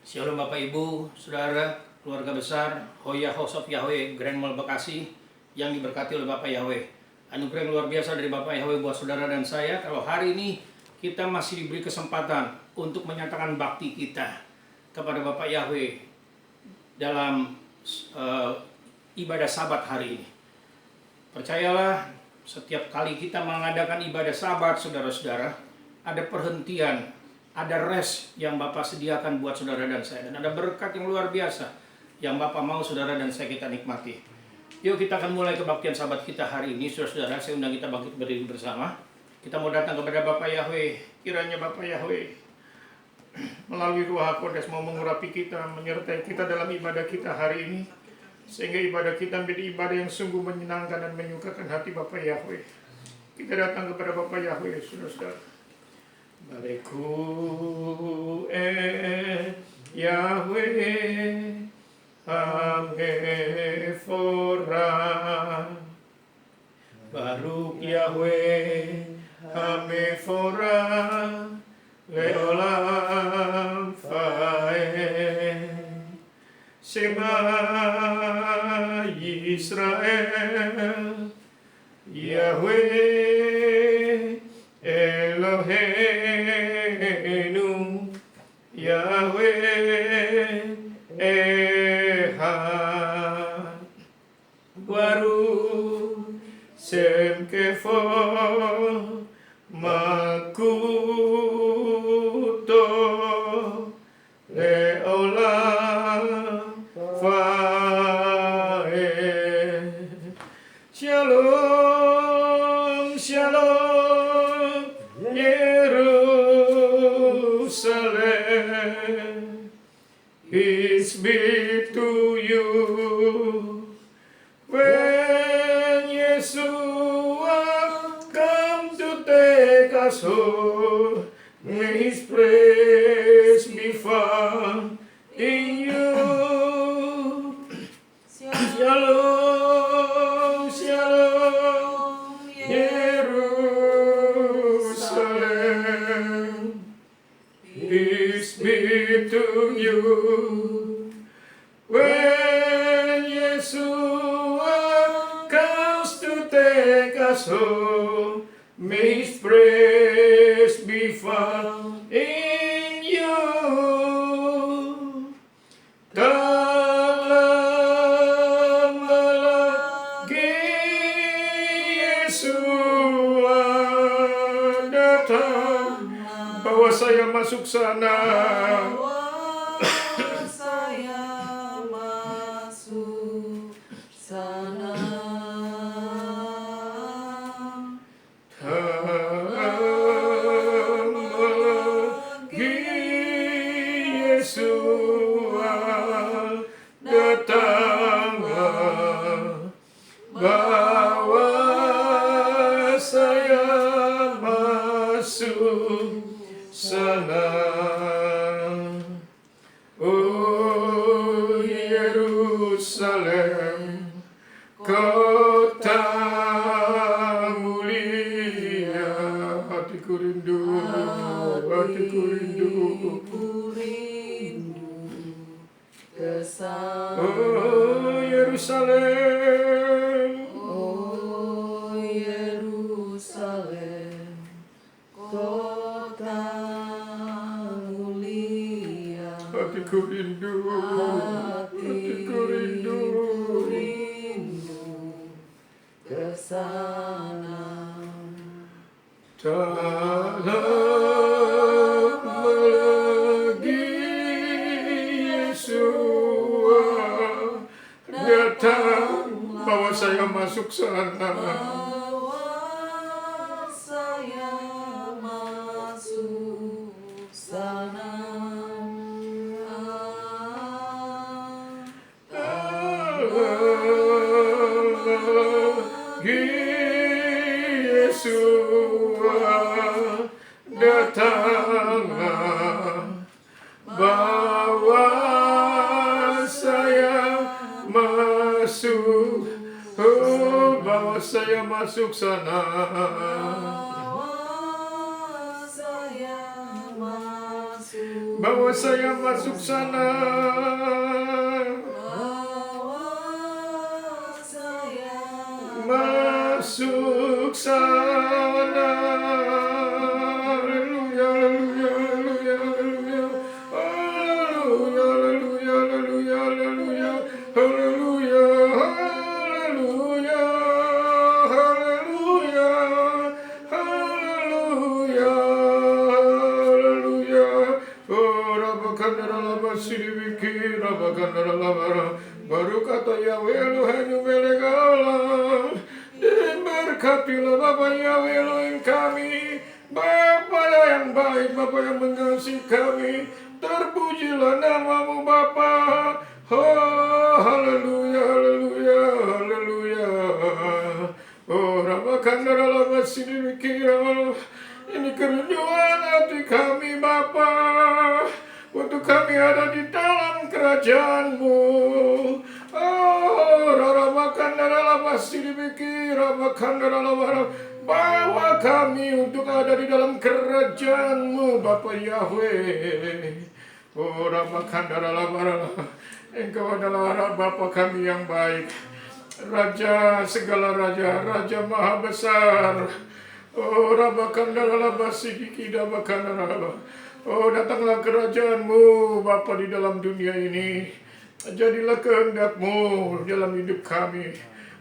Shalom Bapak Ibu, Saudara, keluarga besar, Hoya House of Yahweh, Grand Mall Bekasi, yang diberkati oleh Bapak Yahweh. Anugerah yang luar biasa dari Bapak Yahweh buat saudara dan saya, kalau hari ini kita masih diberi kesempatan untuk menyatakan bakti kita kepada Bapak Yahweh dalam ibadah Sabat hari ini. Percayalah, setiap kali kita mengadakan ibadah Sabat, saudara-saudara, ada perhentian, ada rest yang Bapak sediakan buat saudara dan saya. Dan ada berkat yang luar biasa yang Bapak mau saudara dan saya kita nikmati. Yuk kita akan mulai kebaktian Sabat kita hari ini, saudara-saudara. Saya undang kita bangkit berdiri bersama. Kita mau datang kepada Bapak Yahweh. Kiranya Bapak Yahweh melalui Ruach HaKodes mau mengurapi kita, menyertai kita dalam ibadah kita hari ini. Sehingga ibadah kita menjadi ibadah yang sungguh menyenangkan dan menyukakan hati Bapak Yahweh. Kita datang kepada Bapak Yahweh, saudara-saudara. Bariku Yahweh Hamefora, Baruk Yahweh Hamefora Leolam Fae, Shema Yisrael Yahweh Eloheinu Yahweh Ehad, Baruch Shem Kefo Malkuto Leolam Fae. Shalom, shalom, Jerusalem, peace be to you. When Yeshua come to take us home, may His praise be found in you. Shalom, shalom, Jerusalem, peace be to you. When Yeshua comes to take us home, may His praise be found in you. Datanglah Yeshua, datang, bawa saya masuk sana. Oh Yerusalem, kota mulia, hatiku rindu, hatiku rindu kesana. Oh Yerusalem, oh Yerusalem, kota mulia, hatiku rindu, hatiku rindu kesana. Tak lama lagi Yeshua datang, bawa saya masuk sana. Bawa saya masuk sana. Yeshua datanglah, bawa saya masuk, oh bawa saya masuk sana. Bawa saya masuk bawa saya masuk sana. Bawa saya Masuk sana. Haleluya, haleluya, haleluya, haleluya, haleluya, haleluya, haleluya, haleluya, haleluya, haleluya, haleluya, haleluya. Oh, Rabakandara lama siribiki, Rabakandara lama baru kata Yahweh Elohim melek Allah. Diberkatilah Bapa Yahweh Elohim kami, Bapa yang baik, Bapa yang mengasihi kami. Terpujilah namamu Bapa. Oh, haleluya, haleluya, haleluya. Oh, Rabakandara lama siribiki. Ini kerinduan hati kami Bapa, untuk kami ada di dalam kerajaan-Mu. Oh, Ramakandara pasti dipikir, Ramakandara bawa kami untuk ada di dalam kerajaan-Mu, Bapa Yahweh. Oh, Ramakandara Engkau adalah Bapa kami yang baik, Raja segala raja, Raja maha besar. Oh, Rabakandara Basidiki Dabakandara. Oh, datanglah kerajaan-Mu Bapa di dalam dunia ini. Jadilah kehendak-Mu dalam hidup kami.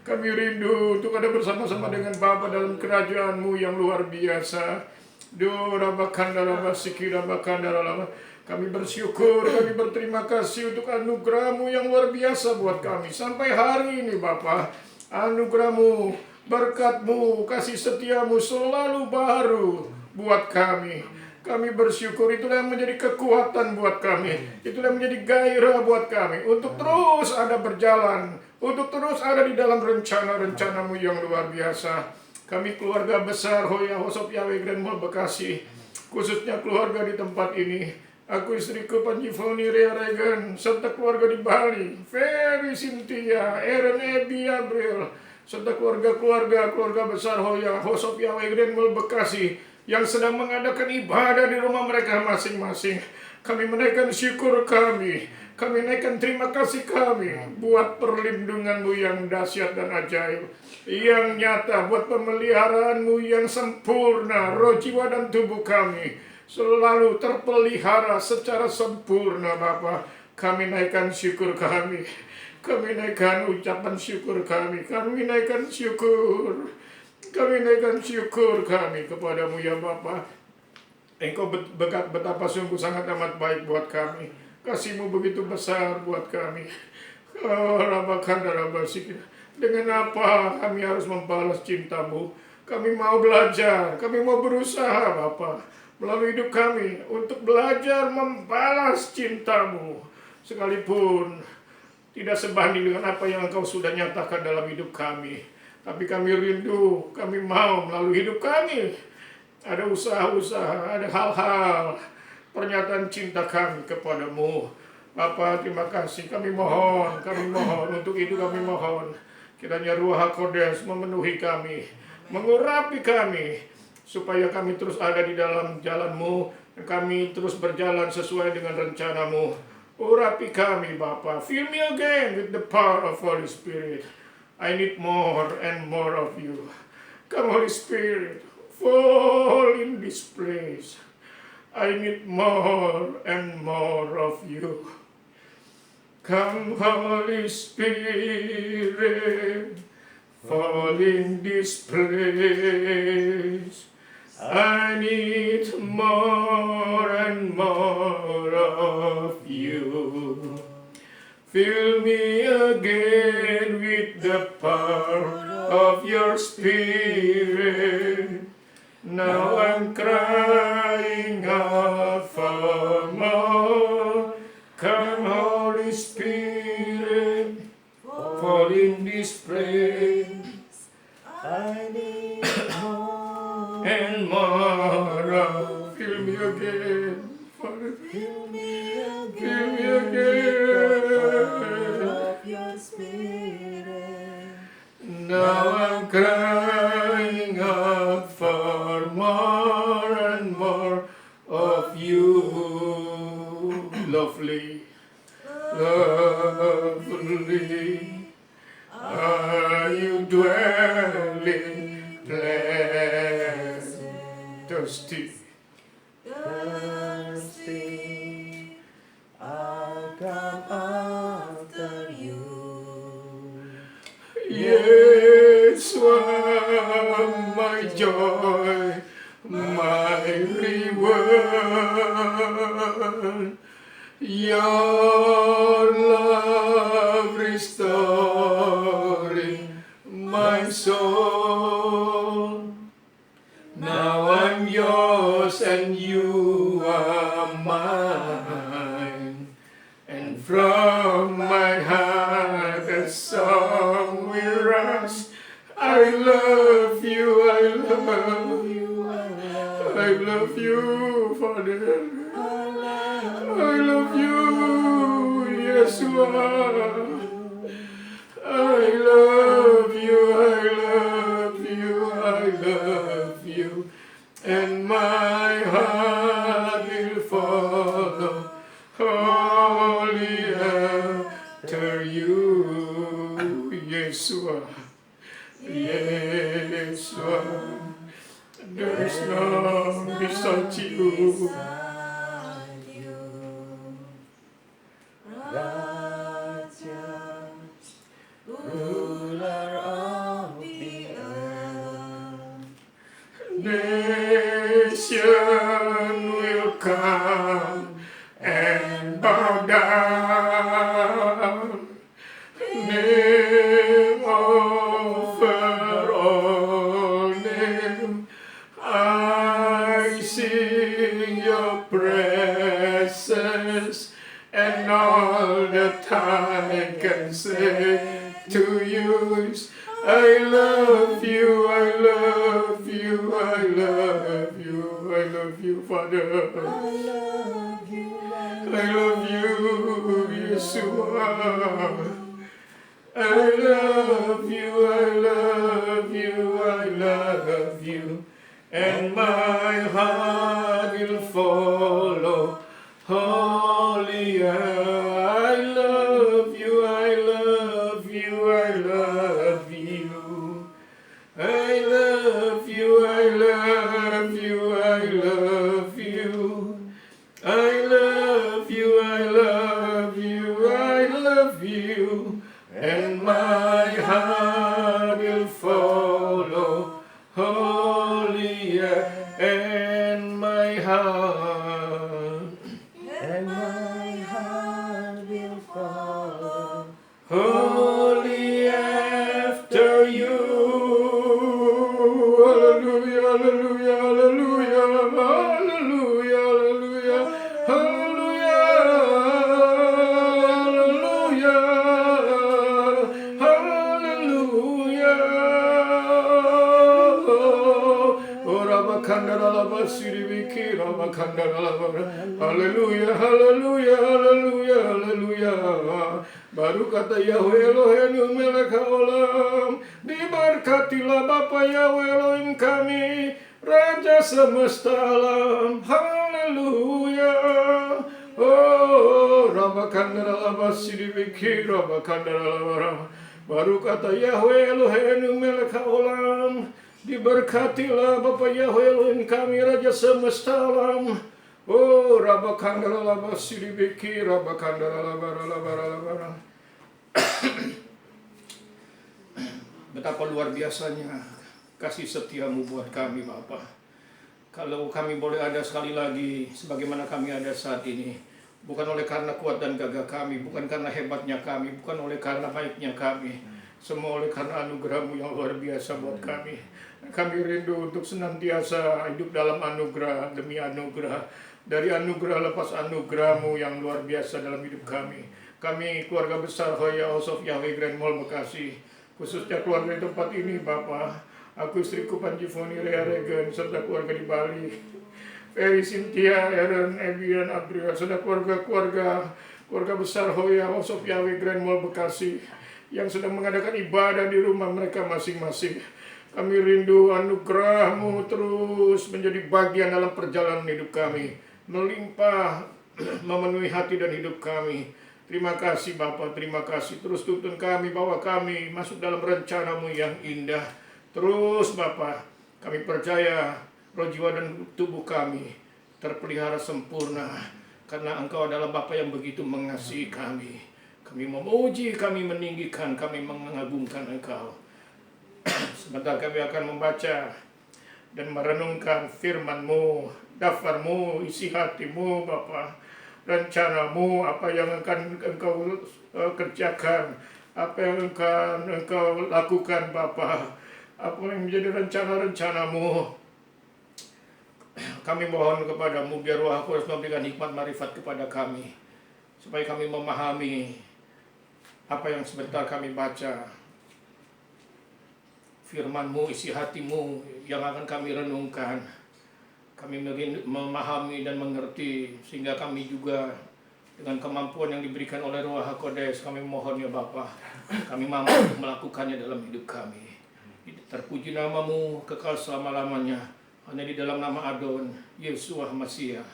Kami rindu untuk ada bersama-sama dengan Bapa dalam kerajaan-Mu yang luar biasa. Do Rabakandara Basiki Dabakandara. Kami bersyukur, kami berterima kasih untuk anugerah-Mu yang luar biasa buat kami sampai hari ini Bapa. Anugerah-Mu, berkat-Mu, kasih setia-Mu selalu baru buat kami. Kami bersyukur, itulah yang menjadi kekuatan buat kami. Itulah yang menjadi gairah buat kami untuk terus ada berjalan, untuk terus ada di dalam rencana-rencana-Mu yang luar biasa. Kami keluarga besar Hoya Hosop Yahweh Grand Mall Bekasi, khususnya keluarga di tempat ini. Aku istriku Panjifoni Rea Regan, serta keluarga di Bali, Ferry Cynthia, Aaron Ebi Abril, serta keluarga besar Hoya Hosop Yahweh Grand Mall Bekasi yang sedang mengadakan ibadah di rumah mereka masing-masing. Kami menaikkan syukur kami naikkan terima kasih kami buat perlindungan-Mu yang dahsyat dan ajaib, yang nyata, buat pemeliharaan-Mu yang sempurna. Roh, jiwa, dan tubuh kami selalu terpelihara secara sempurna Bapa. Kami naikkan syukur kami naikkan ucapan syukur kami naikkan syukur kami kepadamu ya Bapa. Engkau betapa sungguh sangat amat baik buat kami. Kasih-Mu begitu besar buat kami. Dengan apa kami harus membalas cinta-Mu? Kami mau belajar, kami mau berusaha Bapa, melalui hidup kami untuk belajar membalas cinta-Mu, sekalipun tidak sebanding dengan apa yang Engkau sudah nyatakan dalam hidup kami. Tapi kami rindu, kami mau melalui hidup kami ada usaha-usaha, ada hal-hal pernyataan cinta kami kepadamu. Bapa, terima kasih. Kami mohon untuk itu kami mohon. Kiranya Ruach HaKodes memenuhi kami, mengurapi kami, supaya kami terus ada di dalam jalan-Mu, dan kami terus berjalan sesuai dengan rencana-Mu. Urapi kami Bapa. Fill me again with the power of Holy Spirit. I need more and more of You. Come Holy Spirit, fall in this place. I need more and more of You. Come Holy Spirit, fall in this place. I need more and more of You. Fill me again with the power of Your Spirit. Now I'm crying out for more. Come Holy Spirit, fall in this place. I need more And more of, fill me again, Father. Fill me Fill me again again. of Your Spirit. Now I'm crying out for more and more of You. lovely, lovely are you dwelling place. Thirsty, thirsty, I'll come after you. yes, my joy, my reward. Your love restoring my soul. Now I'm yours and you are mine. And from my heart a song will rise. I love you, I love you, I love you, Father. I love you, Yeshua. I love you, I love you, I love you. And my heart will follow wholly after you, Yeshua. Yeshua. There is none beside you. Righteous ruler of the earth, Nation will come and bow down. Name over all name. I sing your praises, and all that I can say to you is I love you, I love you, I love you, I love you, Father. I love you, I love you, Yeshua. I love you, I love you, I love you. And my heart will follow holy. I love you, I love you, I love you. I love you, I love you, I love you. I love you, I love you, I love you. And my heart will follow holy, and my heart, and my heart will follow holy after you. Hallelujah, hallelujah, hallelujah, hallelujah, hallelujah, hallelujah, hallelujah, hallelujah. Oh, Rabakandara Labasiribiki, Rabakandara Labara. Hallelujah, hallelujah, hallelujah, hallelujah. Baru kata Yahweh Elohenu melek haolam. Diberkatilah Bapa Yahweh Elohim kami, Raja semesta alam. Haleluya. Oh, Rabakandara Labasiribiki, Rabakandara Labara. Baru kata Yahweh Elohenu melek haolam. Diberkatilah Bapa Yahweh Elohim kami, Raja semesta alam. Oh, Rabakandara Labasiribiki, Rabakandara Labara, Labara, Labara. Betapa luar biasanya kasih setiamu buat kami, Bapa. Kalau kami boleh ada sekali lagi sebagaimana kami ada saat ini, bukan oleh karena kuat dan gagah kami, bukan karena hebatnya kami, bukan oleh karena baiknya kami, semua oleh karena anugerah-Mu yang luar biasa buat kami. Kami rindu untuk senantiasa hidup dalam anugerah demi anugerah, dari anugerah lepas anugerah-Mu yang luar biasa dalam hidup kami. Kami keluarga besar Hoya House of Yahweh Grand Mall Bekasi, khususnya keluarga di tempat ini, Bapak. Aku istriku Panji Foni Rea Regen, serta keluarga di Bali, Ferry, Cynthia, Aaron, Ebian, Adria, serta keluarga besar Hoya House of Yahweh Grand Mall Bekasi yang sedang mengadakan ibadah di rumah mereka masing-masing. Kami rindu anugerah-Mu terus menjadi bagian dalam perjalanan hidup kami, melimpah memenuhi hati dan hidup kami. Terima kasih Bapa, terima kasih. Terus tuntun kami, bawa kami masuk dalam rencana-Mu yang indah. Terus Bapa, kami percaya roh jiwa dan tubuh kami terpelihara sempurna. Karena Engkau adalah Bapa yang begitu mengasihi kami. Kami memuji, kami meninggikan, kami mengagungkan Engkau. Sebentar kami akan membaca dan merenungkan firman-Mu, daftar-Mu, isi hati-Mu Bapa, rencana-Mu, apa yang akan Engkau kerjakan, apa yang akan Engkau lakukan Bapa, apa yang menjadi rencana-rencana-Mu. Kami mohon kepada-Mu biar Roh Kudus memberikan hikmat marifat kepada kami, supaya kami memahami apa yang sebentar kami baca. Firman-Mu, isi hati-Mu yang akan kami renungkan. Kami memahami dan mengerti, sehingga kami juga dengan kemampuan yang diberikan oleh Roh Kudus, kami mohon ya Bapa, kami mampu untuk melakukannya dalam hidup kami. Terpuji nama-Mu kekal selama-lamanya. Hanya di dalam nama Adon, Yesus Masiah,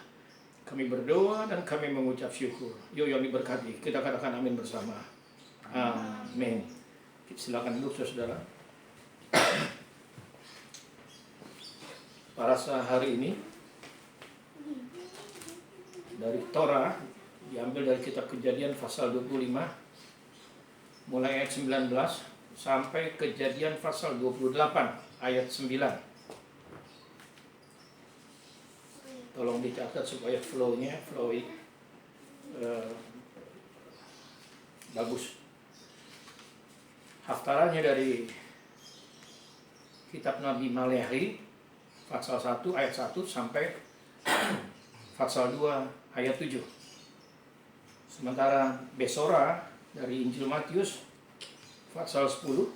kami berdoa dan kami mengucap syukur. Yuk yang diberkati, kita katakan amin bersama. Amin. Silakan duduk saudara. Parasa hari ini dari Torah diambil dari kitab Kejadian pasal 25 mulai ayat 19 sampai Kejadian pasal 28 ayat 9. Tolong dicatat supaya flow-nya bagus. Haftarannya dari kitab Nabi Maleakhi pasal 1 ayat 1 sampai pasal 2 ayat 7. Sementara Besora dari Injil Matius pasal 10.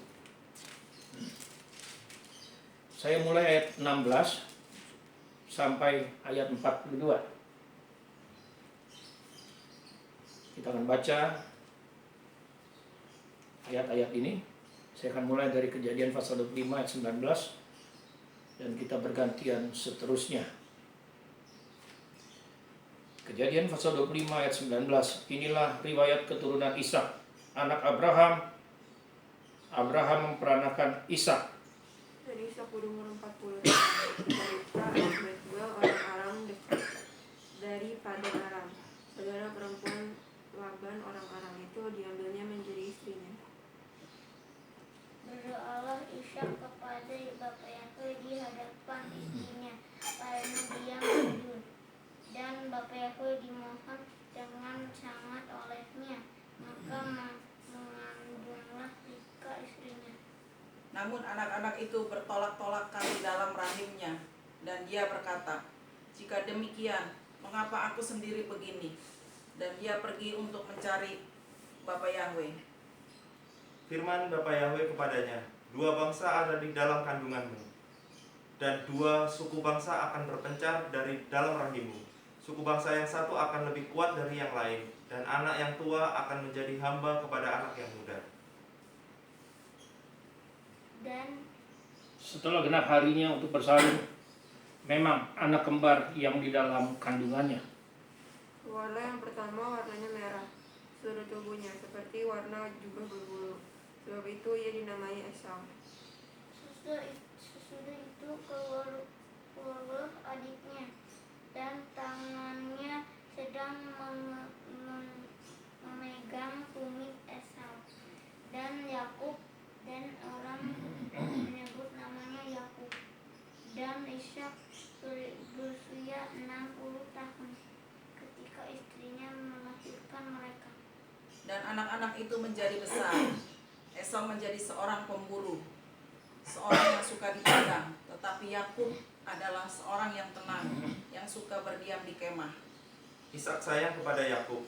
Saya mulai ayat 16 sampai ayat 42. Kita akan baca ayat-ayat ini. Saya akan mulai dari Kejadian pasal 25 ayat 19 dan kita bergantian seterusnya. Kejadian pasal 25 ayat 19. Inilah riwayat keturunan Ishak, anak Abraham. Abraham memperanakan Ishak. Dan Ishak berumur 40 tahun. Dari Betuel orang Aram dekat dari Padan Aram. Saudara perempuan Laban orang Aram itu diambilnya menjadi istrinya. Berdoalah Ishak kepada Bapa Yahweh di hadapan istrinya, karena dia mandul. Dan Bapa Yahweh dimohon dengan sangat olehnya, maka mengandunglah Ribka istrinya. Namun anak-anak itu bertolak-tolakan di dalam rahimnya, dan dia berkata, "Jika demikian, mengapa aku sendiri begini?" Dan dia pergi untuk mencari Bapa Yahweh. Firman Bapa Yahweh kepadanya, 2 bangsa ada di dalam kandunganmu, dan 2 suku bangsa akan berpencar dari dalam rahimmu. Suku bangsa yang satu akan lebih kuat dari yang lain, dan anak yang tua akan menjadi hamba kepada anak yang muda. Dan Setelah genap harinya untuk bersalin, memang anak kembar yang di dalam kandungannya. Keluarlah yang pertama warnanya merah, seluruh tubuhnya seperti warna jubah berbulu. Sebab itu ia dinamai Esau. sesudah itu keluarlah adiknya, dan tangannya sedang memegang tumit Esau. Dan Yakub, dan orang menyebut namanya Yakub. Dan Ishak berusia 60 tahun ketika istrinya melahirkan mereka. Dan anak-anak itu menjadi besar. Esau menjadi seorang pemburu, seorang yang suka di padang, tetapi Yakub adalah seorang yang tenang, yang suka berdiam di kemah. Ishak sayang kepada Yakub,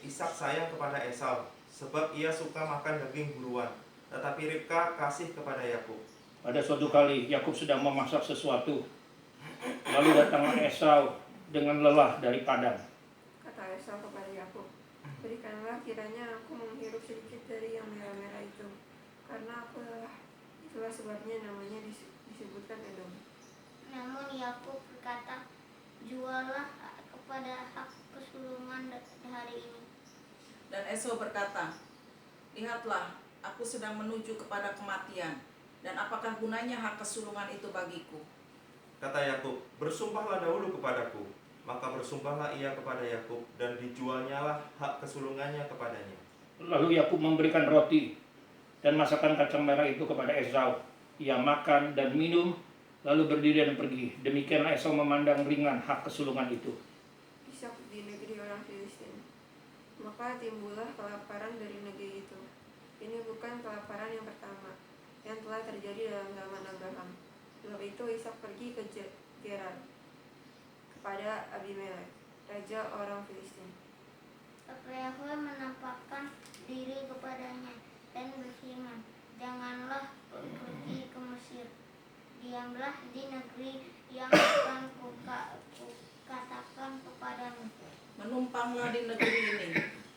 Ishak sayang kepada Esau, sebab ia suka makan daging buruan, tetapi Ribka kasih kepada Yakub. Pada suatu kali Yakub sedang memasak sesuatu, lalu datanglah Esau dengan lelah dari padang. Kata Esau kepada Yakub, berikanlah kiranya aku menghirup sedikit dari yang merah-merah itu, karena itulah sebabnya namanya disebutkan Edom. Namun Yakub berkata, juallah kepada aku kesulungan hari ini. Dan Esau berkata, lihatlah, aku sedang menuju kepada kematian, dan apakah gunanya hak kesulungan itu bagiku? Kata Yakub, bersumpahlah dahulu kepadaku. Maka bersumpahlah ia kepada Yakub, dan dijualnyalah hak kesulungannya kepadanya. Lalu Yakub memberikan roti dan masakan kacang merah itu kepada Esau. Ia makan dan minum, lalu berdiri dan pergi. Demikianlah Esau memandang ringan hak kesulungan itu. Ishak di negeri orang Filistin. Maka timbullah kelaparan dari negeri itu. Ini bukan kelaparan yang pertama yang telah terjadi dalam zaman Abraham. Sebab itu Ishak pergi ke Gerar kepada Abimelek, raja orang Filistin. Maka Yahweh menampakkan diri kepadanya dan berfirman, janganlah pergi ke Mesir. Diamlah di negeri yang akan kukatakan kepadamu. Menumpanglah di negeri ini,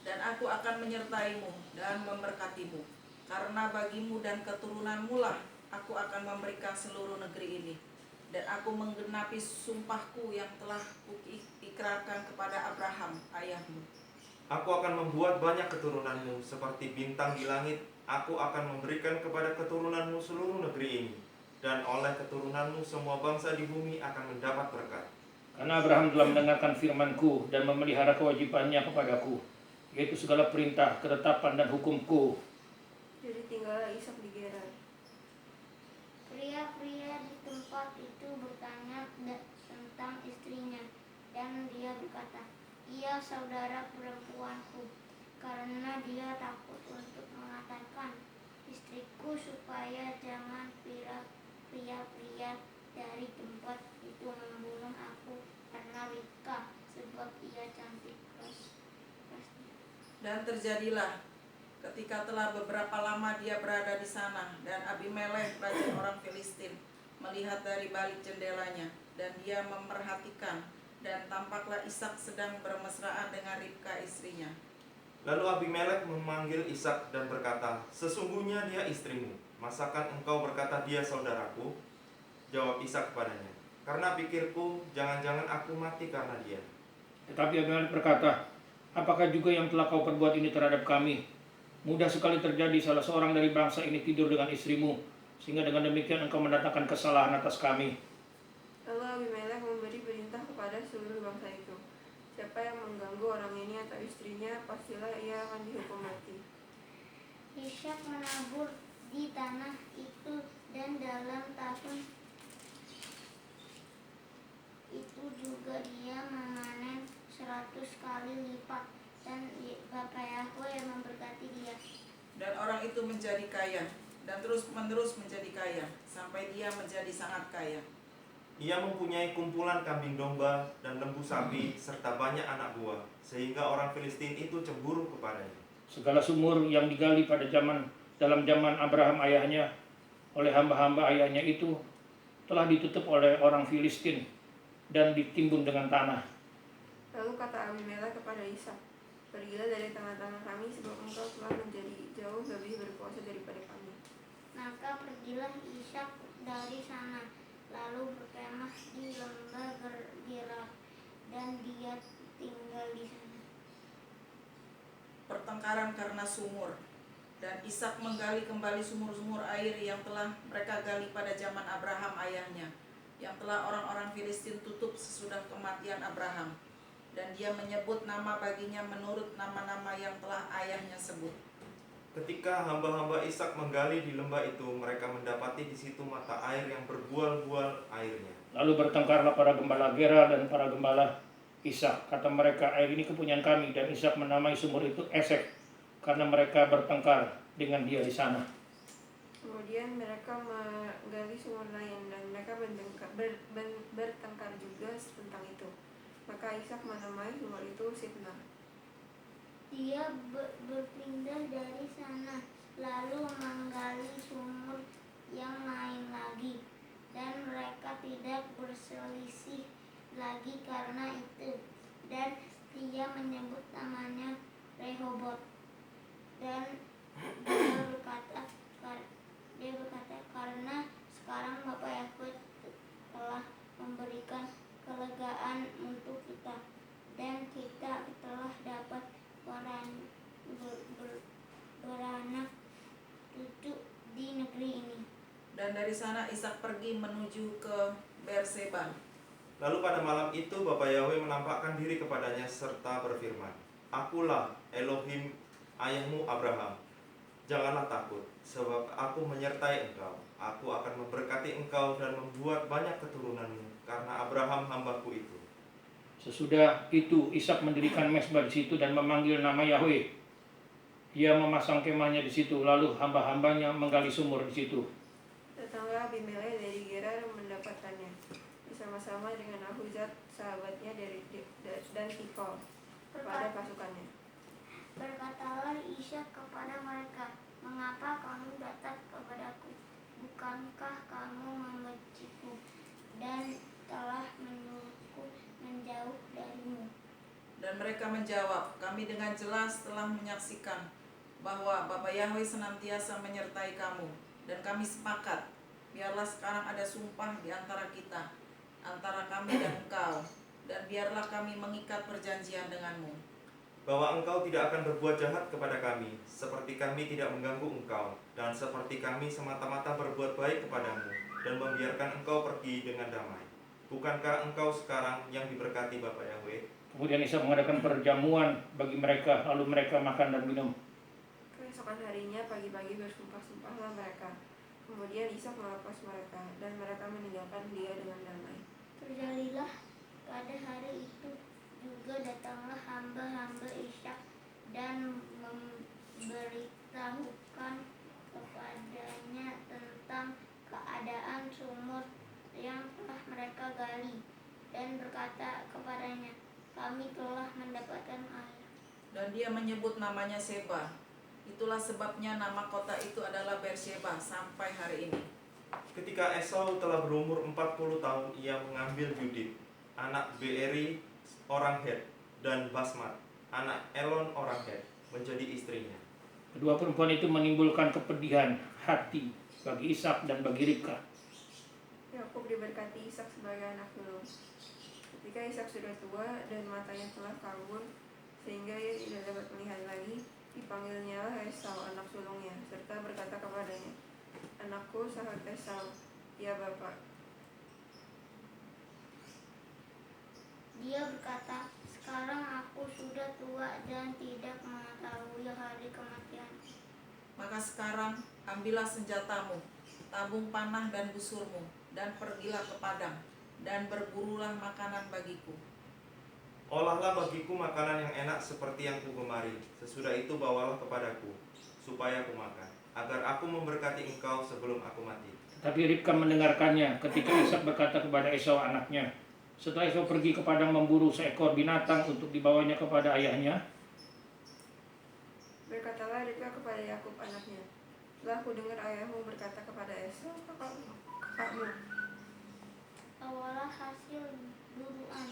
dan aku akan menyertaimu dan memberkatimu. Karena bagimu dan keturunanmu lah aku akan memberikan seluruh negeri ini. Dan aku menggenapi sumpahku yang telah kuikrarkan kepada Abraham ayahmu. Aku akan membuat banyak keturunanmu seperti bintang di langit. Aku akan memberikan kepada keturunanmu seluruh negeri ini, dan oleh keturunanmu semua bangsa di bumi akan mendapat berkat. Karena Abraham telah mendengarkan firman-Ku dan memelihara kewajibannya kepadaku, yaitu segala perintah, ketetapan, dan hukum-Ku. Jadi tinggallah Ishak di Gerar. Pria-pria di tempat itu bertanya tentang istrinya, dan dia berkata, ia saudara perempuanku, karena dia takut untuk mengatakan istriku, supaya jangan pria-pria dari tempat itu membunuh aku karena Ribka, sebab ia cantik rasnya. Dan terjadilah, ketika telah beberapa lama dia berada di sana, dan Abimelek, raja orang Filistin, melihat dari balik jendelanya, dan dia memperhatikan, dan tampaklah Ishak sedang bermesraan dengan Ribka istrinya. Lalu Abimelek memanggil Ishak dan berkata, sesungguhnya dia istrimu. Masakan engkau berkata dia saudaraku? Jawab Ishak kepadanya, karena pikirku, jangan-jangan aku mati karena dia. Tetapi Abimelek berkata, apakah juga yang telah kau perbuat ini terhadap kami? Mudah sekali terjadi salah seorang dari bangsa ini tidur dengan istrimu, sehingga dengan demikian engkau mendatangkan kesalahan atas kami. Lalu Abimelek memberi perintah kepada seluruh bangsa itu, siapa yang mengganggu orang ini atau istrinya, pastilah ia akan dihukum mati. Ishak menabur di tanah itu, dan dalam tahun itu juga dia memanen 100 kali lipat, dan Bapa Yahweh memberkati dia. Dan orang itu menjadi kaya, dan terus-menerus menjadi kaya, sampai dia menjadi sangat kaya. Ia mempunyai kumpulan kambing domba dan lembu sapi serta banyak anak buah, sehingga orang Filistin itu cemburu kepadanya. Segala sumur yang digali dalam zaman Abraham ayahnya oleh hamba-hamba ayahnya itu telah ditutup oleh orang Filistin dan ditimbun dengan tanah. Lalu kata Abimelek kepada Ishak, pergilah dari tengah-tengah kami, sebab engkau telah menjadi jauh lebih berkuasa daripada kami. Maka pergilah Ishak dari sana, lalu berkemah di lembah Gerar, dan dia tinggal di sana. Pertengkaran karena sumur. Dan Ishak menggali kembali sumur-sumur air yang telah mereka gali pada zaman Abraham ayahnya, yang telah orang-orang Filistin tutup sesudah kematian Abraham. Dan dia menyebut nama baginya menurut nama-nama yang telah ayahnya sebut. Ketika hamba-hamba Ishak menggali di lembah itu, mereka mendapati di situ mata air yang berbual-bual airnya. Lalu bertengkarlah para gembala Gerar dan para gembala Ishak. Kata mereka, air ini kepunyaan kami, dan Ishak menamai sumur itu Esek, karena mereka bertengkar dengan dia di sana. Kemudian mereka menggali sumur lain, dan mereka bertengkar juga tentang itu. Maka Ishak menamai sumur itu Sitnah. Dia berpindah dari sana, lalu menggali sumur yang lain lagi, dan mereka tidak berselisih lagi karena itu. Dan dia menyebut namanya Rehobot. Dan dia berkata, karena sekarang Bapa Yahweh telah memberikan kelegaan untuk kita, dan kita Dan dari sana Ishak pergi menuju ke Berseba. Lalu pada malam itu Bapa Yahweh menampakkan diri kepadanya serta berfirman, Akulah Elohim ayahmu Abraham. Janganlah takut, sebab aku menyertai engkau. Aku akan memberkati engkau dan membuat banyak keturunanmu, karena Abraham hambaku itu. Sesudah itu Ishak mendirikan mezbah di situ dan memanggil nama Yahweh. Ia memasang kemahnya di situ, lalu hamba-hambanya menggali sumur di situ. Datanglah Abimelek dari Gerar mendapatkannya, bersama-sama dengan Ahuzat sahabatnya dan Fikol kepada pasukannya. Berkatalah Ishak kepada mereka, mengapa kamu datang kepadaku? Bukankah kamu membenciku dan telah menyuruhku menjauh darimu? Dan mereka menjawab, kami dengan jelas telah menyaksikan bahwa Bapa Yahweh senantiasa menyertai kamu. Dan kami sepakat, biarlah sekarang ada sumpah di antara kita, antara kami dan engkau. Dan biarlah kami mengikat perjanjian denganmu, Bahwa engkau tidak akan berbuat jahat kepada kami, seperti kami tidak mengganggu engkau, dan seperti kami semata-mata berbuat baik kepadamu, dan membiarkan engkau pergi dengan damai. Bukankah engkau sekarang yang diberkati Bapa Yahweh? Kemudian Ishak mengadakan perjamuan bagi mereka, lalu mereka makan dan minum. Keesokan harinya pagi-pagi bersumpah-sumpahlah mereka. Kemudian Ishak melepas mereka, dan mereka meninggalkan dia dengan damai. Terjadilah pada hari itu juga datanglah hamba-hamba Ishak dan memberitahukan kepadanya tentang keadaan sumur yang telah mereka gali, dan berkata kepadanya, kami telah mendapatkan air. dan dia menyebut namanya Seba. Itulah sebabnya nama kota itu adalah Berseba sampai hari ini. Ketika Esau telah berumur 40 tahun, ia mengambil Yudit, anak Beeri orang Het, dan Basmat, anak Elon orang Het, menjadi istrinya. Kedua perempuan itu menimbulkan kepedihan hati bagi Ishak dan bagi Ribka. Yakub diberkati Ishak sebagai anak sulung. Ketika Ishak sudah tua dan matanya telah kabur, sehingga ia tidak dapat melihat lagi, dipanggilnyalah Esau anak sulungnya, serta berkata kepadanya, Anakku, sahut Esau, ya Bapak. Dia berkata, sekarang aku sudah tua dan tidak mengetahui hari kematian. Maka sekarang ambillah senjatamu, tabung panah dan busurmu, dan pergilah ke padang, dan berburulah makanan bagiku. Olahlah bagiku makanan yang enak seperti yang kugemari. Sesudah itu bawalah kepadaku, supaya aku makan, agar aku memberkati engkau sebelum aku mati. Tapi Ribka mendengarkannya ketika Ishak berkata kepada Esau anaknya. Setelah Esau pergi ke padang memburu seekor binatang untuk dibawanya kepada ayahnya, Berkatalah Ribka kepada Yakub anaknya, telah ku dengar ayahmu berkata kepada Esau kakakmu, Bawalah hasil buruan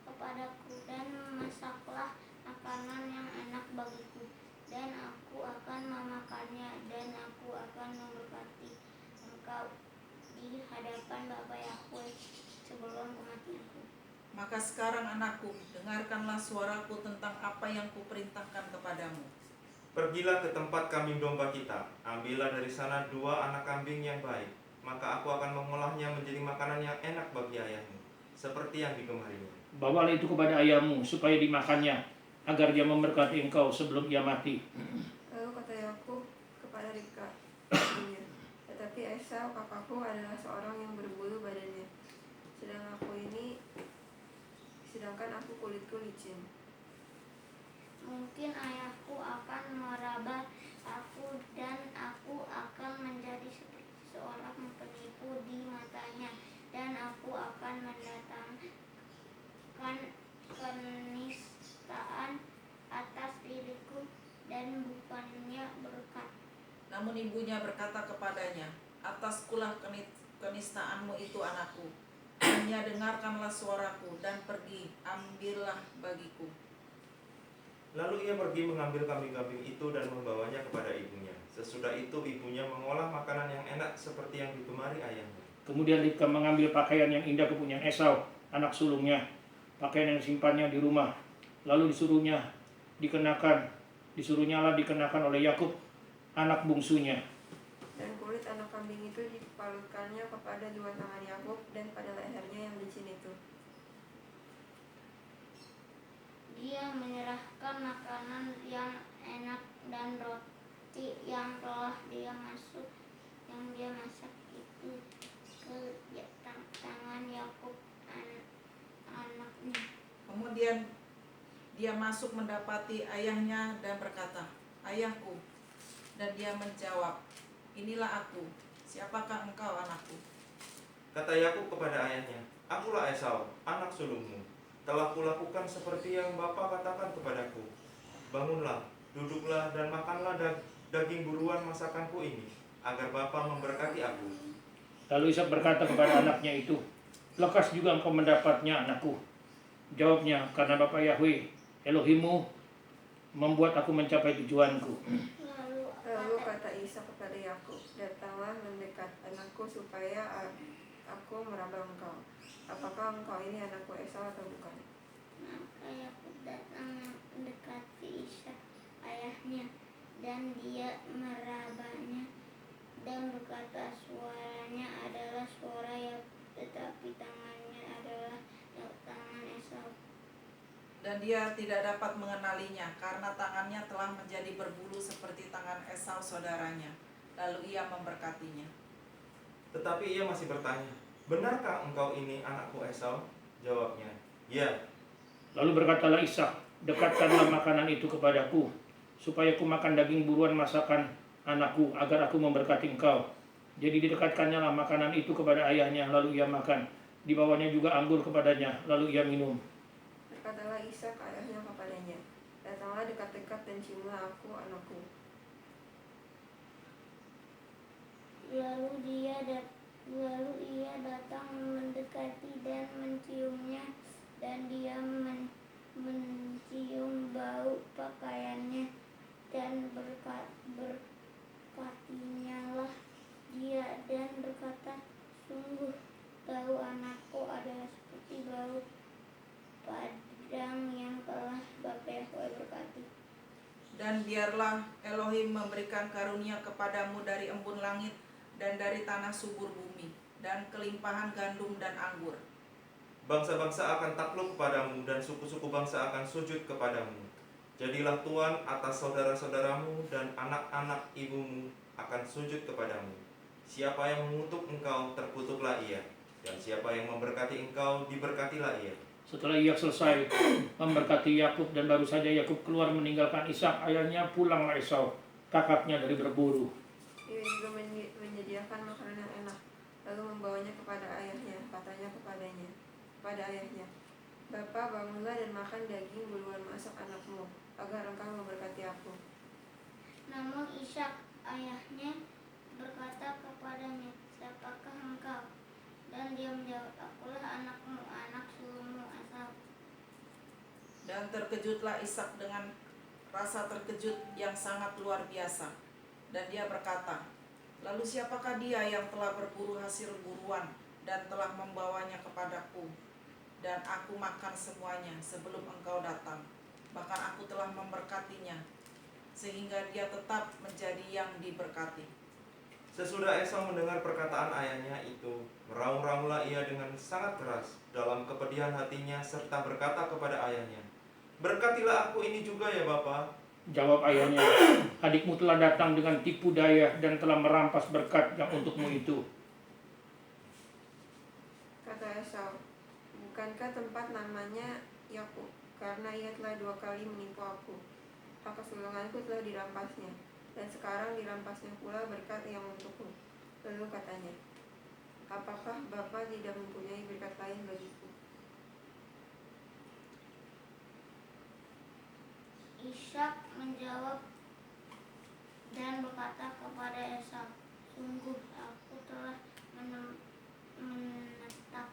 kepadaku dan masaklah makanan yang enak bagiku, dan aku akan memakannya, dan aku akan memberkati engkau di hadapan Bapa Yahweh sebelum kematianku. Maka sekarang anakku, dengarkanlah suaraku tentang apa yang kuperintahkan kepadamu. Pergilah ke tempat kambing domba kita, ambillah dari sana 2 anak kambing yang baik, maka aku akan mengolahnya menjadi makanan yang enak bagi ayahmu, seperti yang digemarinya. bawalah itu kepada ayahmu supaya dimakannya, agar dia memberkati engkau sebelum ia mati. Lalu kata Yakub kepada Ribka, ibunya, tetapi Esau kakakku adalah seorang yang berbulu badannya, sedangkan aku kulitku licin. Mungkin ayahku akan meraba aku, dan aku akan menjadi seperti seorang penipu di matanya, dan aku akan mendatangkan kenistaan atas diriku dan bukannya berkat. Namun ibunya berkata kepadanya, ataskulah kenistaanmu itu anakku. Hanya dengarkanlah suaraku dan pergi, ambillah bagiku. Lalu ia pergi mengambil kambing-kambing itu dan membawanya kepada ibunya. Sesudah itu ibunya mengolah makanan yang enak seperti yang digemari ayahnya. Kemudian Ribka mengambil pakaian yang indah kepunyaan Esau, anak sulungnya, pakaian yang disimpannya di rumah, lalu disuruhnyalah dikenakan oleh Yakub, anak bungsunya. Dan kulit anak kambing itu dipalutkannya kepada dua tangan Yakub dan pada lehernya yang licin itu. Dia menyerahkan makanan yang enak dan roti yang telah dia masak itu ke tangan Yakub anaknya. Kemudian dia masuk mendapati ayahnya dan berkata, "Ayahku." Dan dia menjawab, "Inilah aku. Siapakah engkau, anakku?" Kata Yakub kepada ayahnya, "Akulah Esau, anak sulungmu. Telah kulakukan seperti yang Bapa katakan kepadaku. Bangunlah, duduklah dan makanlah daging buruan masakanku ini, agar Bapa memberkati aku." Lalu Ishak berkata kepada anaknya itu, "Lekas juga engkau mendapatnya, anakku." Jawabnya, "Karena Bapa Yahweh, Elohimmu, membuat aku mencapai tujuanku." Lalu kata Ishak kepada Yakub, "Datanglah mendekat, anakku, supaya aku meraba engkau. Apakah engkau ini anakku Esau atau bukan?" Maka Yakub datang mendekati Ishak ayahnya, dan dia merabanya dan berkata, suaranya adalah suara Yakub, tetapi tangannya adalah tangan Esau. Dan dia tidak dapat mengenalinya, karena tangannya telah menjadi berbulu seperti tangan Esau saudaranya. Lalu ia memberkatinya. Tetapi ia masih bertanya, "Benarkah engkau ini anakku Esau?" Jawabnya, "Ya." Lalu berkatalah Ishak, "Dekatkanlah makanan itu kepadaku, supaya aku makan daging buruan masakan anakku, agar aku memberkati engkau." Jadi didekatkannya lah makanan itu kepada ayahnya, lalu ia makan. Dibawanya juga anggur kepadanya, lalu ia minum. Berkatalah Ishak ayahnya kepadanya, "Datanglah dekat-dekat dan ciumlah aku, anakku." Lalu ia datang mendekati dan menciumnya, dan dia mencium bau pakaiannya, dan berkatinyalah dia dan berkata, "Sungguh bau anakku adalah seperti bau padang yang telah Bapa Yahweh berkati." Dan biarlah Elohim memberikan karunia kepadamu dari embun langit dan dari tanah subur bumi, dan kelimpahan gandum dan anggur. Bangsa-bangsa akan takluk kepadamu, dan suku-suku bangsa akan sujud kepadamu. Jadilah tuan atas saudara-saudaramu, dan anak-anak ibumu akan sujud kepadamu. Siapa yang mengutuk engkau, terkutuklah ia, dan siapa yang memberkati engkau, diberkatilah ia. Setelah ia selesai memberkati Yakub dan baru saja Yakub keluar meninggalkan Ishak ayahnya, pulanglah Esau, kakaknya dari berburu. Ia juga menyediakan makanan yang enak, lalu membawanya kepada ayahnya. Katanya kepada ayahnya, "Bapa, bangunlah dan makan daging buruan masak anakmu, agar engkau memberkati aku." Namun Ishak ayahnya berkata kepadanya, "Siapakah engkau?" Dan dia menjawab, "Akulah anakmu, anak sulungmu Esau." Dan terkejutlah Ishak dengan rasa terkejut yang sangat luar biasa. Dan dia berkata, "Lalu siapakah dia yang telah berburu hasil buruan dan telah membawanya kepadaku? Dan aku makan semuanya sebelum engkau datang. Bahkan aku telah memberkatinya, sehingga dia tetap menjadi yang diberkati." Sesudah Esau mendengar perkataan ayahnya itu, meraung-raunglah ia dengan sangat keras dalam kepedihan hatinya, serta berkata kepada ayahnya, "Berkatilah aku ini juga ya Bapa." Jawab ayahnya, "Adikmu telah datang dengan tipu daya dan telah merampas berkat yang untukmu itu." Kata Esau, "Bukankah tempat namanya Yakub? Karena ia telah 2 kali menipu aku. Hak kesulunganku telah dirampasnya, dan sekarang dirampasnya pula berkat yang untukku." Lalu katanya, "Apakah Bapa tidak mempunyai berkat lain bagiku?" Ishak menjawab dan berkata kepada Esau, "Sungguh aku telah menetapkan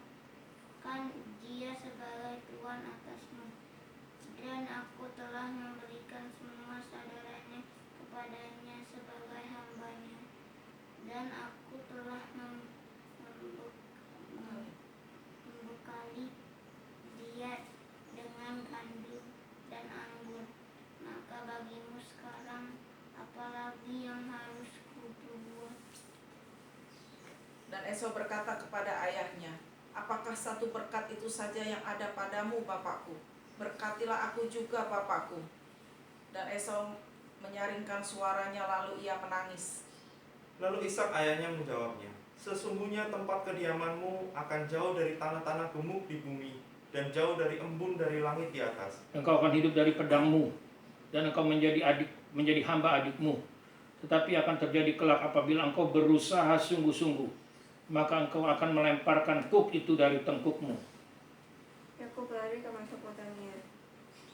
dia sebagai tuan atasmu, dan aku telah memberikan semua saudaranya kepadanya sebagai hambanya, dan aku telah membekali dia dengan gandum dan anggur. Maka bagimu sekarang, apalagi yang harus kuperbuat?" Esau berkata kepada ayahnya, apakah satu berkat itu saja yang ada padamu, bapakku? Berkatilah aku juga, bapakku. Dan Esau menyaringkan suaranya lalu ia menangis. Lalu Ishak ayahnya menjawabnya, sesungguhnya tempat kediamanmu akan jauh dari tanah-tanah gemuk di bumi dan jauh dari embun dari langit di atas. Engkau akan hidup dari pedangmu, dan engkau menjadi hamba adikmu. Tetapi akan terjadi kelak apabila engkau berusaha sungguh-sungguh, maka engkau akan melemparkan kuk itu dari tengkukmu. Yakub lari ke Mesopotamia.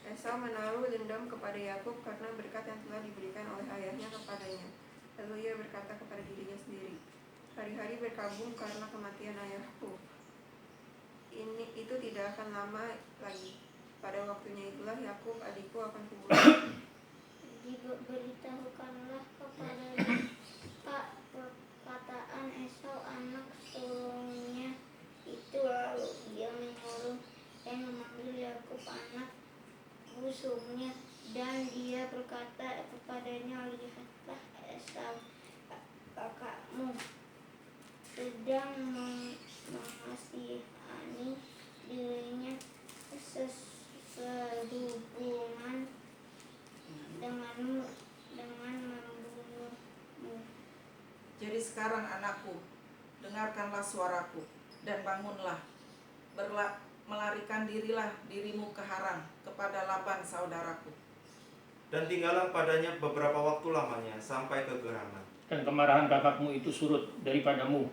Esau menaruh dendam kepada Yakub karena berkat yang telah diberikan oleh ayahnya kepadanya. Lalu ia berkata kepada dirinya sendiri, hari-hari berkabung karena kematian ayahku. Itu tidak akan lama lagi. Pada waktunya itulah Yakub adikku akan kubunuh. Beritahukanlah kepada Pak perkataan Esau anak sulungnya itu. Lalu dia menyuruh dan memanggil Yakub anak bungsunya, dan dia berkata kepadanya, lihatlah, Esau kakakmu sedang mengasihani dirinya sehubungan denganmu dengan membunuhmu. Jadi sekarang anakku, dengarkanlah suaraku dan bangunlah. Melarikan dirimu ke Haran kepada Laban saudaraku. Dan tinggallah padanya beberapa waktu lamanya sampai ke Geraman. Dan kemarahan kakakmu itu surut daripadamu,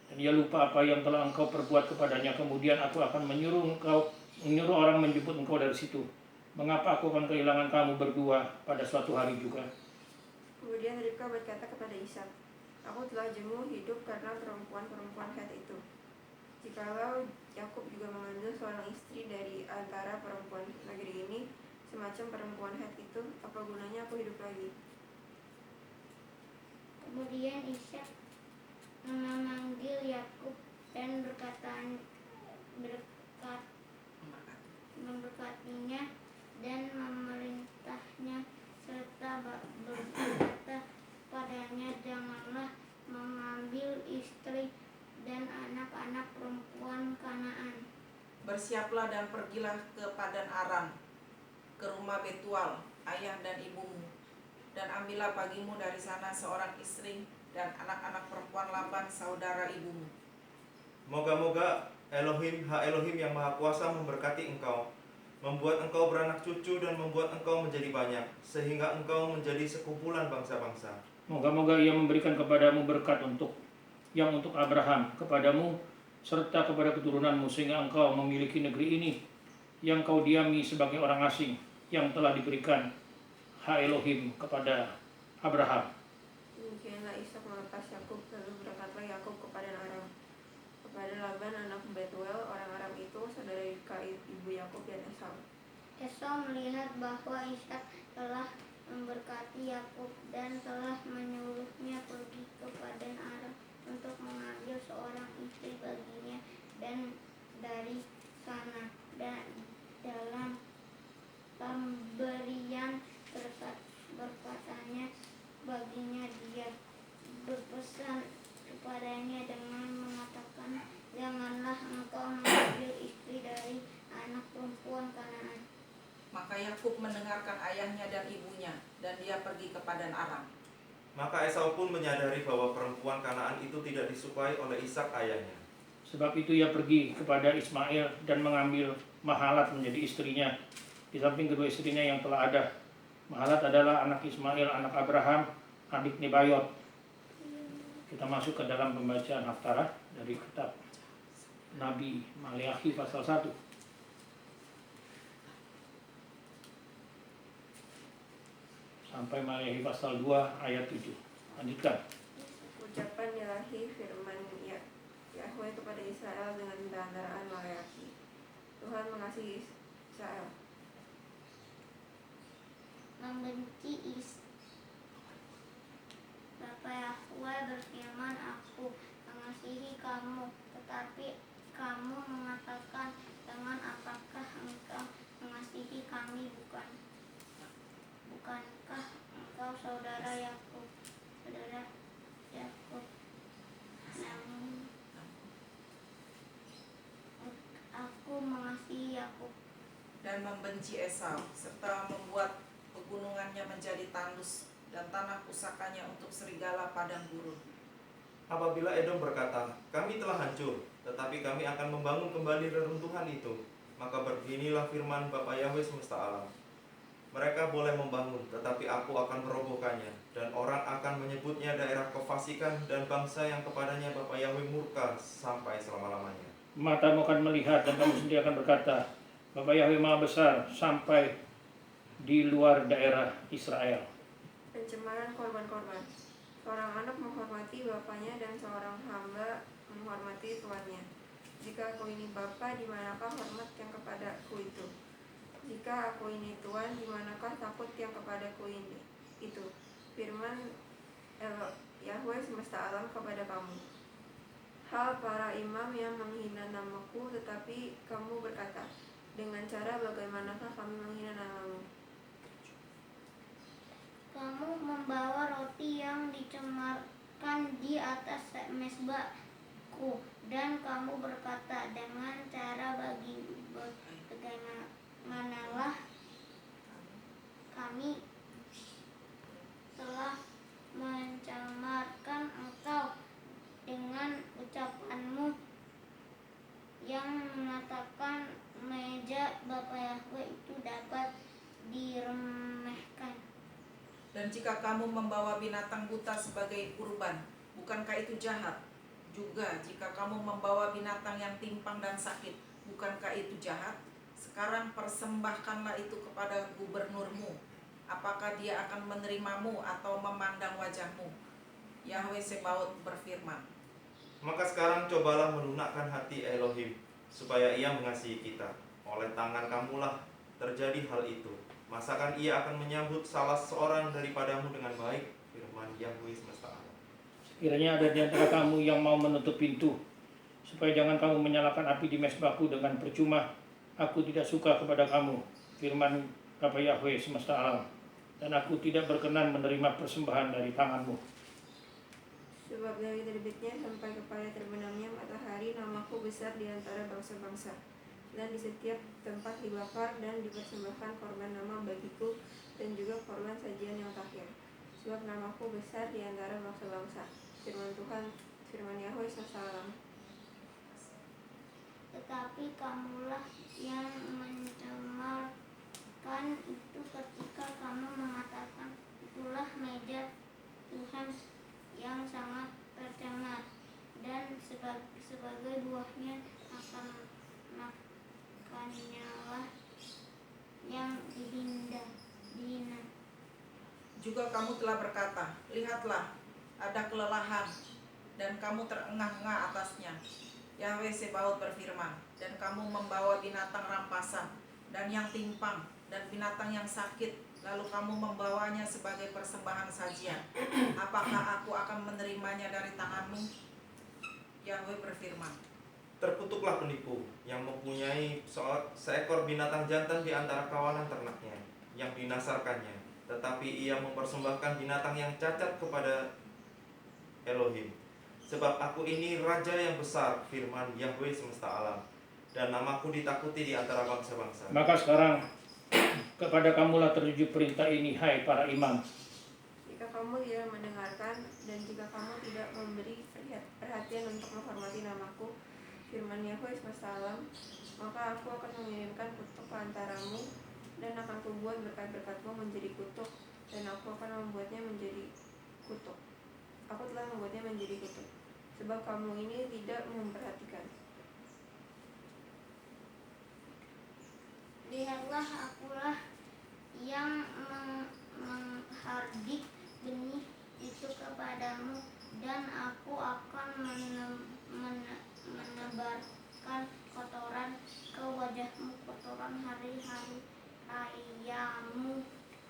dan ia lupa apa yang telah engkau perbuat kepadanya. Kemudian aku akan menyuruh orang menjemput engkau dari situ. Mengapa aku akan kehilangan kamu berdua pada suatu hari juga? Kemudian Ribka berkata kepada Ishak, aku telah jemu hidup karena perempuan-perempuan Het itu. Jikalau Yakub juga mengambil seorang istri dari antara perempuan negeri ini, semacam perempuan Het itu, apa gunanya aku hidup lagi? Kemudian Ishak memanggil Yakub dan memberkatinya dan memerintahnya, serta berkata padanya, janganlah mengambil istri dan anak-anak perempuan Kanaan. Bersiaplah dan pergilah ke Padan Aram, ke rumah Betual, ayah dan ibumu, dan ambillah bagimu dari sana seorang istri dan anak-anak perempuan Laban saudara ibumu. Moga-moga Elohim yang Maha Kuasa memberkati engkau, membuat engkau beranak cucu dan membuat engkau menjadi banyak, sehingga engkau menjadi sekumpulan bangsa-bangsa. Moga-moga ia memberikan kepadamu berkat yang untuk Abraham, kepadamu, serta kepada keturunanmu, sehingga engkau memiliki negeri ini yang kau diami sebagai orang asing, yang telah diberikan Elohim kepada Abraham. Demikianlah Ishak melepas Yakub, lalu berangkatlah Yakub ke Padan Aram, kepada Laban anak Betuel, orang Aram itu, saudara Ribka ibu Yakub dan Esau. Esau melihat bahwa Ishak telah memberkati Yakub dan telah menyuruhnya pergi ke Padan Aram untuk mengambil seorang istri baginya, dan dari sana dan dalam pemberian berkatanya baginya, dia berpesan kepadanya dengan mengatakan, janganlah engkau mengambil istri dari anak perempuan Kanaan. Maka Yakub mendengarkan ayahnya dan ibunya, dan dia pergi ke Padan Aram. Maka Esau pun menyadari bahwa perempuan Kanaan itu tidak disukai oleh Ishak ayahnya. Sebab itu ia pergi kepada Ismail dan mengambil Mahalat menjadi istrinya, di samping kedua istrinya yang telah ada. Mahalat adalah anak Ismail, anak Abraham, adik Nebayot. Kita masuk ke dalam pembacaan Haftarah dari kitab Nabi Maleakhi pasal 1. Sampai Maleakhi pasal 2 ayat 7. Lanjutkan. Ucapan ilahi firman Yahweh kepada Israel dengan pendengaran Maleakhi. Tuhan mengasihi Israel. Membenci Bapa Yahweh berfirman, aku mengasihi kamu, tetapi kamu mengatakan, dengan apakah engkau mengasihi kami? Bukankah engkau saudara Yakub? Namun Yakub. dan membenci Esau, serta membuat pegunungannya menjadi tandus dan tanah pusakanya untuk serigala padang gurun. Apabila Edom berkata, kami telah hancur, tetapi kami akan membangun kembali reruntuhan itu, maka beginilah firman Bapa Yahweh semesta alam. Mereka boleh membangun, tetapi aku akan merobohkannya, dan orang akan menyebutnya daerah kefasikan dan bangsa yang kepadanya Bapa Yahweh murka sampai selama-lamanya. Matamu akan melihat dan kamu sendiri akan berkata, Bapa Yahweh Maha Besar sampai di luar daerah Israel. Pencemaran korban-korban. Seorang anak menghormati bapaknya dan seorang hamba menghormati tuannya. Jika aku ini bapa, di manakah hormat yang kepadaku itu? Jika aku ini tuan, di manakah takut yang kepadaku ini? Itu firman Yahweh semesta alam kepada kamu. Hal para imam yang menghina namaku, tetapi kamu berkata, dengan cara bagaimanakah kami menghina namamu? Kamu membawa roti yang dicemarkan di atas mezbahku, dan kamu berkata, dengan cara bagaimanalah kami telah mencemarkan engkau dengan ucapanmu yang mengatakan meja Bapa Yahweh itu dapat diremehkan. Dan jika kamu membawa binatang buta sebagai kurban, bukankah itu jahat? Juga jika kamu membawa binatang yang timpang dan sakit, bukankah itu jahat? Sekarang persembahkanlah itu kepada gubernurmu. Apakah dia akan menerimamu atau memandang wajahmu? Yahweh Sebaot berfirman. Maka sekarang cobalah melunakkan hati Elohim, supaya ia mengasihi kita. Oleh tangan kamulah terjadi hal itu. Masakan ia akan menyambut salah seorang daripadamu dengan baik? Firman Yahweh semesta alam. Kiranya ada di antara kamu yang mau menutup pintu, supaya jangan kamu menyalakan api di mezbahku dengan percuma. Aku tidak suka kepada kamu, firman Bapa Yahweh semesta alam, dan aku tidak berkenan menerima persembahan dari tanganmu. Sebab dari terbitnya sampai kepada terbenamnya matahari, namaku besar di antara bangsa-bangsa. Dan di setiap tempat dibakar dan dipersembahkan korban nama bagiku, dan juga korban sajian yang takhir. Sebab namaku besar di antara bangsa-bangsa. Firman Tuhan, firman Yahweh semesta alam. Tetapi kamulah yang mencemarkan itu ketika kamu mengatakan, itulah meja Tuhan yang sangat tercemar, dan sebagai buahnya akan makannya yang dihina. Juga kamu telah berkata, lihatlah, ada kelelahan, dan kamu terengah-engah atasnya. Yahweh Sebaot berfirman, dan kamu membawa binatang rampasan, dan yang timpang, dan binatang yang sakit, lalu kamu membawanya sebagai persembahan sajian. Apakah aku akan menerimanya dari tanganmu? Yahweh berfirman. Terkutuklah penipu yang mempunyai seekor binatang jantan di antara kawanan ternaknya, yang dinasarkannya, tetapi ia mempersembahkan binatang yang cacat kepada Elohim. Sebab aku ini raja yang besar, firman Yahweh semesta alam, dan namaku ditakuti di antara bangsa-bangsa. Maka sekarang kepada kamulah tertuju perintah ini, hai para imam. Jika kamu tidak mendengarkan, dan jika kamu tidak memberi perhatian untuk menghormati namaku, firman Yahweh semesta alam, maka aku akan mengirimkan kutuk ke antaramu, dan akan kubuat berkat-berkatmu menjadi kutuk, dan aku akan membuatnya menjadi kutuk. Aku telah membuatnya menjadi kutuk, sebab kamu ini tidak memperhatikan. Lihatlah, akulah yang menghardik benih itu kepadamu, dan aku akan menebarkan kotoran ke wajahmu, kotoran hari-hari rayamu,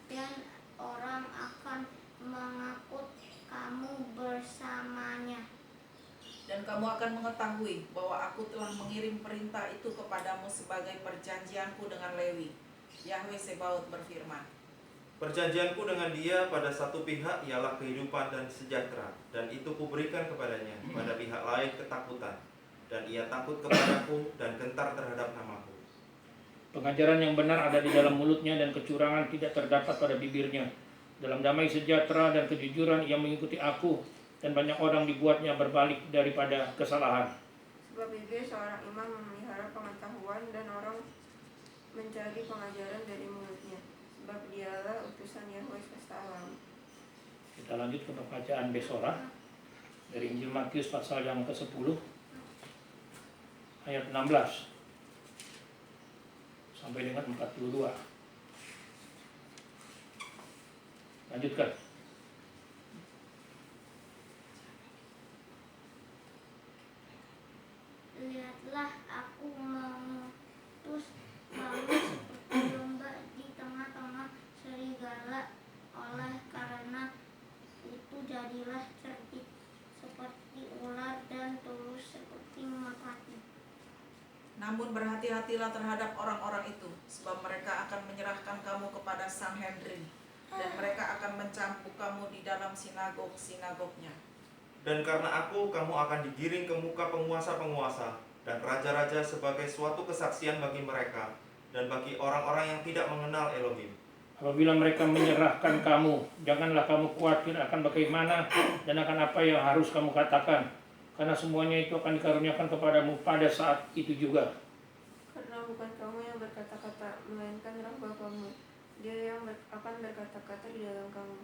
dan orang akan mengangkut kamu bersamanya. Dan kamu akan mengetahui bahwa aku telah mengirim perintah itu kepadamu sebagai perjanjianku dengan Lewi. Yahweh Sebaot berfirman. Perjanjianku dengan dia pada satu pihak ialah kehidupan dan sejahtera, dan itu kuberikan kepadanya. Pada pihak lain ketakutan, dan ia takut kepadaku dan gentar terhadap namaku. Pengajaran yang benar ada di dalam mulutnya dan kecurangan tidak terdapat pada bibirnya. Dalam damai sejahtera dan kejujuran ia mengikuti aku, dan banyak orang dibuatnya berbalik daripada kesalahan. Sebab itu seorang imam memelihara pengetahuan dan orang mencari pengajaran dari mulutnya. Sebab dialah utusan Yahweh semesta alam. Kita lanjut ke bacaan Besora dari Injil Matius pasal yang ke-10 ayat 16 sampai dengan 42. Lanjutkan. Lihatlah, aku mengutus kamu seperti domba di tengah-tengah serigala. Oleh karena itu jadilah cerdik seperti ular dan tulus seperti merpati. Namun berhati-hatilah terhadap orang-orang itu, sebab mereka akan menyerahkan kamu kepada Sanhedrin, dan mereka akan mencambuk kamu di dalam sinagog-sinagognya. Dan karena aku, kamu akan digiring ke muka penguasa-penguasa dan raja-raja sebagai suatu kesaksian bagi mereka dan bagi orang-orang yang tidak mengenal Elohim. Apabila mereka menyerahkan kamu, janganlah kamu khawatir akan bagaimana dan akan apa yang harus kamu katakan, karena semuanya itu akan dikaruniakan kepadamu pada saat itu juga. Karena bukan kamu yang berkata-kata, melainkan roh Bapamu. Dia yang akan berkata-kata di dalam kamu.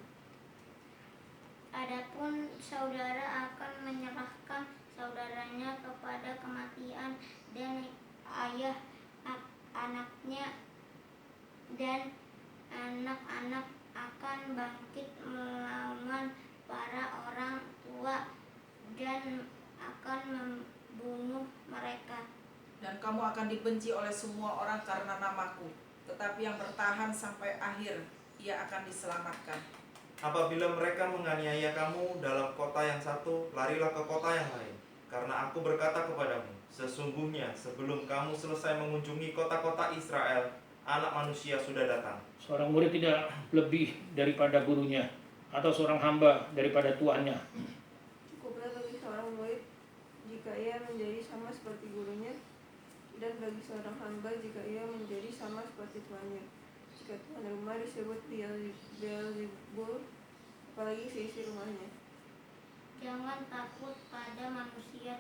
Adapun saudara akan menyerahkan saudaranya kepada kematian, dan ayah anaknya dan anak-anak akan bangkit melawan para orang tua dan akan membunuh mereka. Dan kamu akan dibenci oleh semua orang karena namaku, tetapi yang bertahan sampai akhir, ia akan diselamatkan. Apabila mereka menganiaya kamu dalam kota yang satu, larilah ke kota yang lain. Karena aku berkata kepadamu, sesungguhnya sebelum kamu selesai mengunjungi kota-kota Israel, Anak Manusia sudah datang. Seorang murid tidak lebih daripada gurunya, atau seorang hamba daripada tuannya. Cukuplah bagi seorang murid jika ia menjadi sama seperti gurunya, dan bagi seorang hamba jika ia menjadi sama seperti tuannya. Jika tuan rumah disebut Beelzebul, apalagi seisi rumahnya. Jangan takut pada manusia,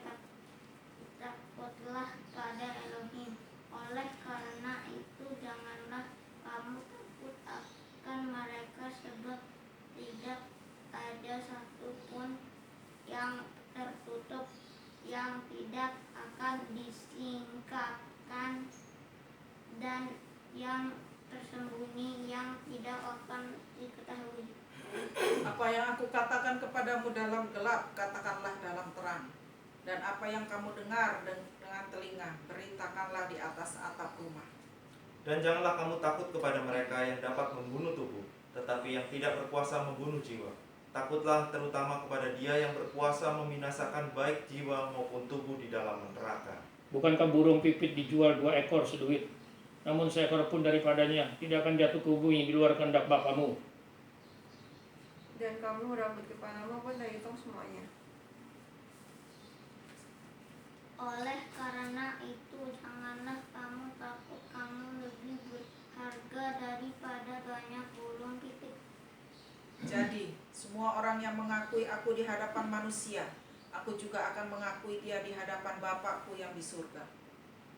takutlah pada Elohim. Oleh karena itu janganlah kamu takut akan mereka, sebab tidak ada satupun yang tertutup yang tidak akan disingkapkan, dan yang tersembunyi yang tidak akan diketahui. Apa yang aku katakan kepadamu dalam gelap, katakanlah dalam terang. Dan apa yang kamu dengar dengan telinga, beritakanlah di atas atap rumah. Dan janganlah kamu takut kepada mereka yang dapat membunuh tubuh, tetapi yang tidak berkuasa membunuh jiwa. Takutlah terutama kepada Dia yang berkuasa membinasakan baik jiwa maupun tubuh di dalam neraka. Bukankah burung pipit dijual 2 ekor seduit? Namun seekor pun daripadanya tidak akan jatuh ke bumi di luar kehendak Bapamu. Dan kamu rambut kepalamu pun terhitung semuanya. Oleh karena itu janganlah kamu takut, kamu lebih berharga daripada banyak burung pipit. Jadi, semua orang yang mengakui aku di hadapan manusia, aku juga akan mengakui dia di hadapan Bapakku yang di surga.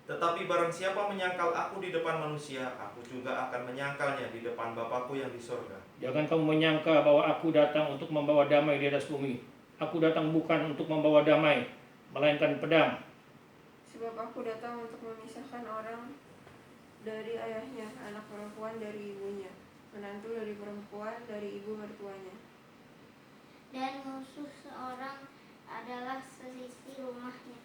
Tetapi barang siapa menyangkal aku di depan manusia, aku juga akan menyangkalnya di depan Bapakku yang di surga. Jangan kamu menyangka bahwa aku datang untuk membawa damai di atas bumi. Aku datang bukan untuk membawa damai, melainkan pedang. Sebab aku datang untuk memisahkan orang dari ayahnya, anak perempuan dari ibunya, menantu dari perempuan dari ibu mertuanya. Dan musuh seorang adalah seisi rumahnya.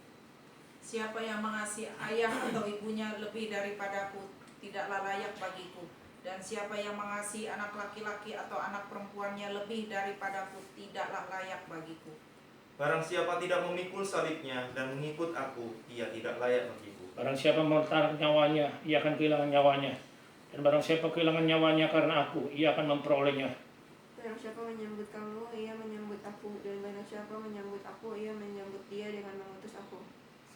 Siapa yang mengasihi ayah atau ibunya lebih daripadaku, tidaklah layak bagiku. Dan siapa yang mengasihi anak laki-laki atau anak perempuannya lebih daripadaku, tidaklah layak bagiku. Barang siapa tidak memikul salibnya dan mengikut aku, ia tidak layak bagiku. Barang siapa menaruh nyawanya, ia akan kehilangan nyawanya. Dan barang siapa kehilangan nyawanya karena aku, ia akan memperolehnya. Barang siapa menyambut kamu, ia menyambut aku, dan barang siapa menyambut aku, ia menyambut dia dengan mengutus aku.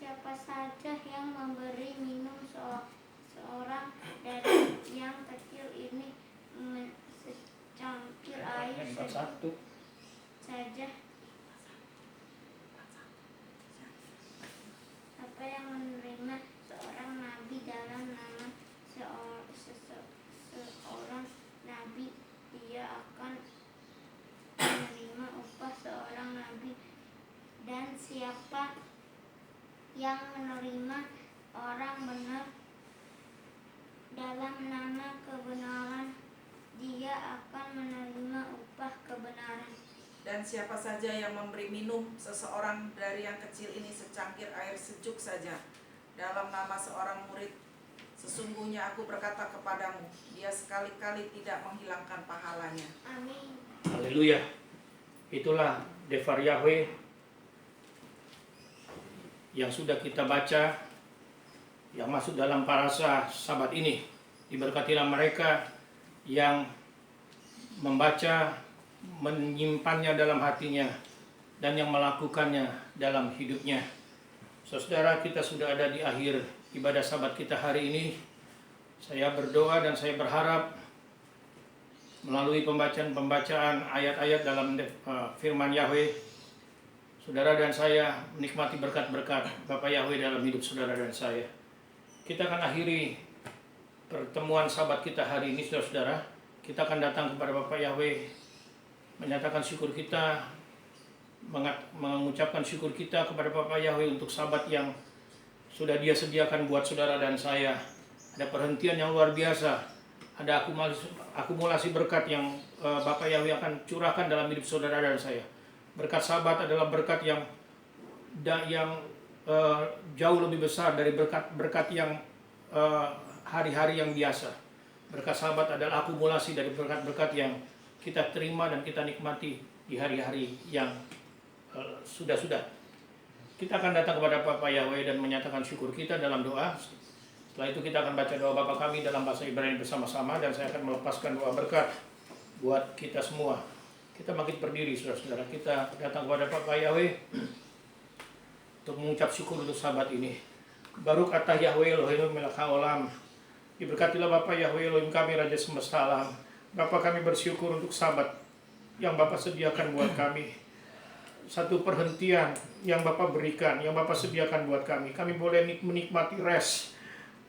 Siapa saja yang memberi minum seorang yang menerima orang benar dalam nama kebenaran, dia akan menerima upah kebenaran. Dan siapa saja yang memberi minum seseorang dari yang kecil ini secangkir air sejuk saja dalam nama seorang murid, sesungguhnya aku berkata kepadamu, dia sekali-kali tidak menghilangkan pahalanya. Amin. Haleluya. Itulah Devar Yahweh yang sudah kita baca, yang masuk dalam parasa sabat ini. Diberkatilah mereka yang membaca, menyimpannya dalam hatinya, dan yang melakukannya dalam hidupnya. Saudara, kita sudah ada di akhir ibadah sabat kita hari ini. Saya berdoa dan saya berharap melalui pembacaan ayat-ayat dalam firman Yahweh, saudara dan saya menikmati berkat-berkat Bapa Yahweh dalam hidup saudara dan saya. Kita akan akhiri pertemuan sabat kita hari ini, saudara-saudara. Kita akan datang kepada Bapa Yahweh, menyatakan syukur kita, mengucapkan syukur kita kepada Bapa Yahweh untuk sabat yang sudah Dia sediakan buat saudara dan saya. Ada perhentian yang luar biasa, ada akumulasi berkat yang Bapa Yahweh akan curahkan dalam hidup saudara dan saya. Berkat sabat adalah berkat yang jauh lebih besar dari berkat yang hari-hari yang biasa. Berkat sabat adalah akumulasi dari berkat-berkat yang kita terima dan kita nikmati di hari-hari yang sudah-sudah. Kita akan datang kepada Bapa Yahweh dan menyatakan syukur kita dalam doa. Setelah itu kita akan baca doa Bapa kami dalam bahasa Ibrani bersama-sama, dan saya akan melepaskan doa berkat buat kita semua. Kita bangkit berdiri, saudara-saudara. Kita datang kepada Bapa Yahweh untuk mengucap syukur untuk sabat ini. Baruk atah Yahweh Eloheinu melek haolam. Diberkatilah Bapa Yahweh Elohim kami, Raja semesta alam. Bapa, kami bersyukur untuk sabat yang Bapa sediakan buat kami. Satu perhentian yang Bapa berikan, yang Bapa sediakan buat kami. Kami boleh menikmati rest,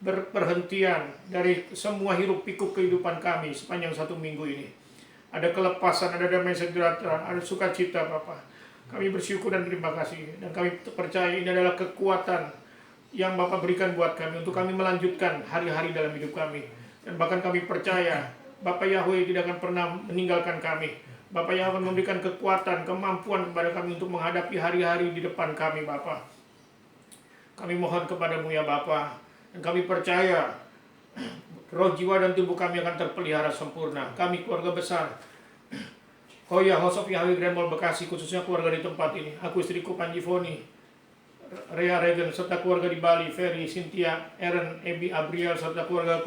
berperhentian dari semua hiruk pikuk kehidupan kami sepanjang satu minggu ini. Ada kelepasan, ada damai sejahtera, ada sukacita Bapa. Kami bersyukur dan terima kasih. Dan kami percaya ini adalah kekuatan yang Bapa berikan buat kami untuk kami melanjutkan hari-hari dalam hidup kami. Dan bahkan kami percaya Bapa Yahweh tidak akan pernah meninggalkan kami. Bapa yang akan memberikan kekuatan, kemampuan kepada kami untuk menghadapi hari-hari di depan kami, Bapa. Kami mohon kepadamu ya Bapa, dan kami percaya roh, jiwa, dan tubuh kami akan terpelihara sempurna. Kami keluarga besar Hoya House of Yahweh Grand Mall Bekasi, khususnya keluarga di tempat ini. Aku, istriku Panji Foni, Rea Regen, serta keluarga di Bali, Ferry, Cynthia, Aaron, Ebi, Abriel, serta keluarga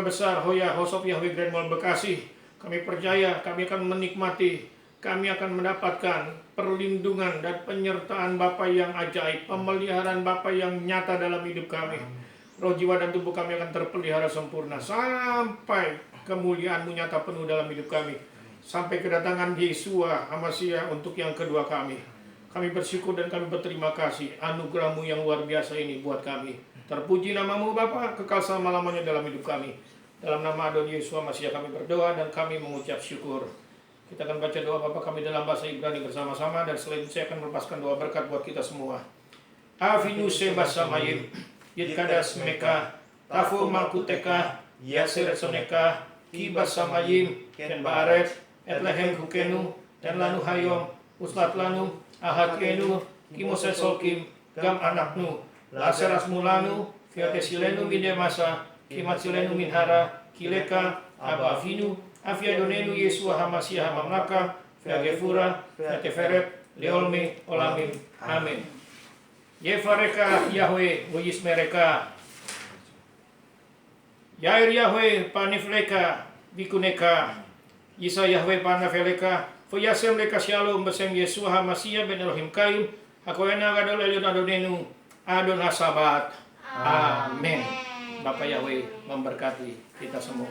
besar Hoya House of Yahweh Grand Mall Bekasi. Kami percaya kami akan menikmati, kami akan mendapatkan perlindungan dan penyertaan Bapa yang ajaib, pemeliharaan Bapa yang nyata dalam hidup kami. Roh, jiwa, dan tubuh kami akan terpelihara sempurna sampai kemuliaan-Mu nyata penuh dalam hidup kami. Sampai kedatangan Yesua Hamasia untuk yang kedua kami. Kami bersyukur dan kami berterima kasih anugerah-Mu yang luar biasa ini buat kami. Terpuji nama-Mu Bapa, kekal selama-lamanya dalam hidup kami. Dalam nama Adon Yesua Masiah kami berdoa dan kami mengucap syukur. Kita akan baca doa Bapa kami dalam bahasa Ibrani bersama-sama, dan setelah itu saya akan melepaskan doa berkat buat kita semua. Avinu sebasamayim, yitkadas meka, tafu malkuteka, yaser soneka, kibasamayim, ken baaret, etlehem hukenu, dan lanu hayom, uslat lanu, ahakenu, kimosesolkim, gam anaknu, laseras mulanu, fiatesilenu midemasa, kimatsilenu minhara, kileka, abavinu, afiadonenu Yesua Hamasiah Hamamaka, fiagefura, fiateferet, leolme, olamim, amin. Yefareka Yahweh, wajis mereka. Yair Yahweh, panifleka, bikuneka. Yisa Yahweh panafeleka, foyasem leka shalom, besem Yesua Hamasiah ben Elohim kaim, hakoena gadol elion adonenu, adon hasabat. Amin. Bapak Yahweh memberkati kita semua.